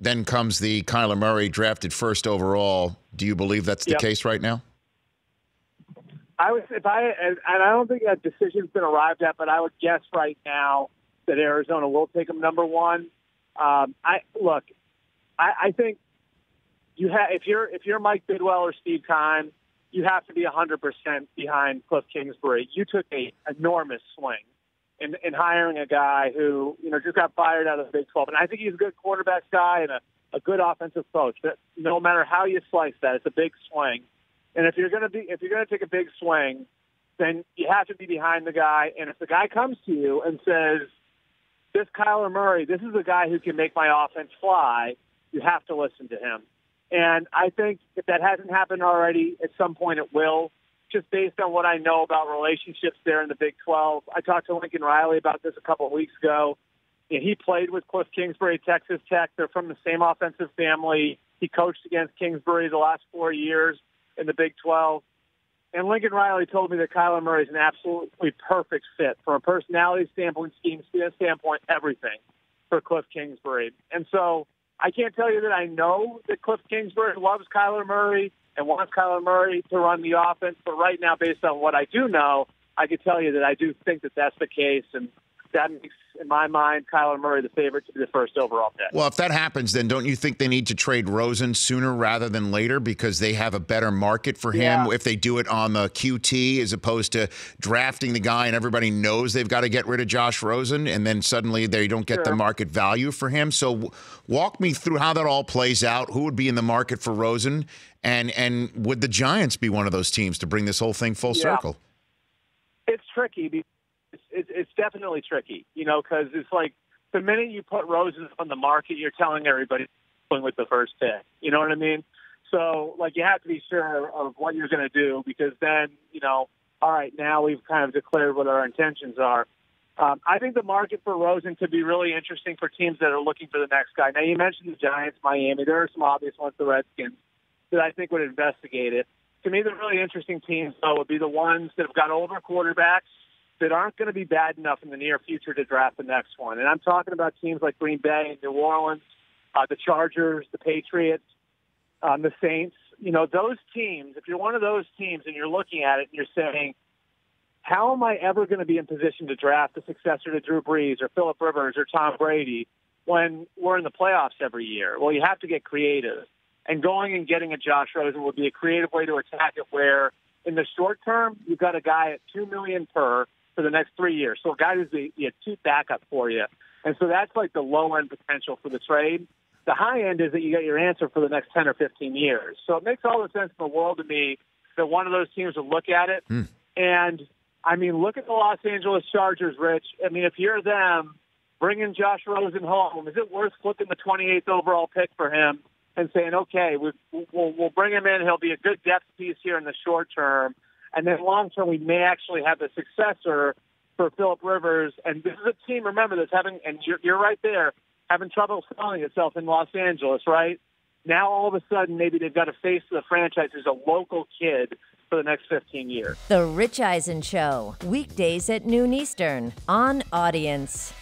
then comes the Kyler Murray drafted first overall. Do you believe that's the case right now? I don't think that decision's been arrived at, but I would guess right now that Arizona will take him number one. I think if you're Mike Bidwell or Steve Keim, you have to be 100% behind Cliff Kingsbury. You took an enormous swing in hiring a guy who just got fired out of the Big 12, and I think he's a good quarterbacks guy and a good offensive coach. But no matter how you slice that, it's a big swing. And if you're going to take a big swing, then you have to be behind the guy. And if the guy comes to you and says, "This Kyler Murray, this is a guy who can make my offense fly," you have to listen to him. And I think if that hasn't happened already, at some point it will, just based on what I know about relationships there in the Big 12. I talked to Lincoln Riley about this a couple of weeks ago. He played with Cliff Kingsbury at Texas Tech. They're from the same offensive family. He coached against Kingsbury the last 4 years in the Big 12. And Lincoln Riley told me that Kyler Murray is an absolutely perfect fit from a personality standpoint, scheme standpoint, everything for Cliff Kingsbury. And so I can't tell you that I know that Cliff Kingsbury loves Kyler Murray and wants Kyler Murray to run the offense, but right now, based on what I do know, I can tell you that I do think that that's the case, and that makes, in my mind, Kyler Murray the favorite to be the first overall pick. Well, if that happens, then don't you think they need to trade Rosen sooner rather than later because they have a better market for him if they do it on the QT as opposed to drafting the guy and everybody knows they've got to get rid of Josh Rosen and then suddenly they don't get the market value for him? So walk me through how that all plays out. Who would be in the market for Rosen? And would the Giants be one of those teams to bring this whole thing full circle? It's tricky because it's definitely tricky, because it's like the minute you put Rosen on the market, you're telling everybody going with the first pick. You know what I mean? So, you have to be sure of what you're going to do because then, all right, now we've kind of declared what our intentions are. I think the market for Rosen could be really interesting for teams that are looking for the next guy. Now, you mentioned the Giants, Miami. There are some obvious ones, the Redskins, that I think would investigate it. To me, the really interesting teams, though, would be the ones that have got older quarterbacks that aren't going to be bad enough in the near future to draft the next one. And I'm talking about teams like Green Bay and New Orleans, the Chargers, the Patriots, the Saints. Those teams, if you're one of those teams and you're looking at it and you're saying, how am I ever going to be in position to draft a successor to Drew Brees or Phillip Rivers or Tom Brady when we're in the playoffs every year? Well, you have to get creative. And going and getting a Josh Rosen would be a creative way to attack it where in the short term, you've got a guy at $2 million per for the next 3 years. So a guy who's the cheap backup for you. And so that's like the low-end potential for the trade. The high end is that you get your answer for the next 10 or 15 years. So it makes all the sense in the world to me that one of those teams would look at it. And, look at the Los Angeles Chargers, Rich. If you're them, bringing Josh Rosen home, is it worth flipping the 28th overall pick for him and saying, okay, we'll bring him in. He'll be a good depth piece here in the short term. And then long term, we may actually have a successor for Phillip Rivers. And this is a team, remember, that's having, and you're right there, having trouble selling itself in Los Angeles, right? Now, all of a sudden, maybe they've got a face of the franchise who's a local kid for the next 15 years. The Rich Eisen Show, weekdays at noon Eastern on Audience.